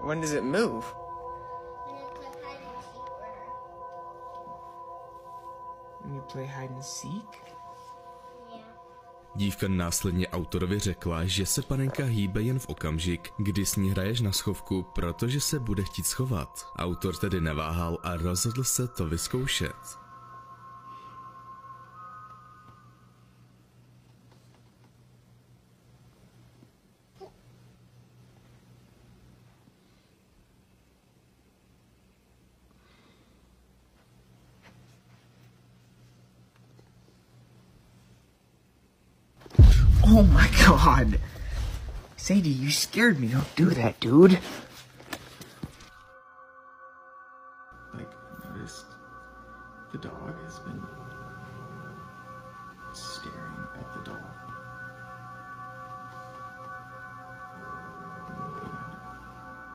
When does it move? When you play hide and seek? Dívka následně autorovi řekla, že se panenka hýbe jen v okamžik, kdy s ní hraješ na schovku, protože se bude chtít schovat. Autor tedy neváhal a rozhodl se to vyzkoušet. Oh my god! Sadie, you scared me. Don't do that, dude.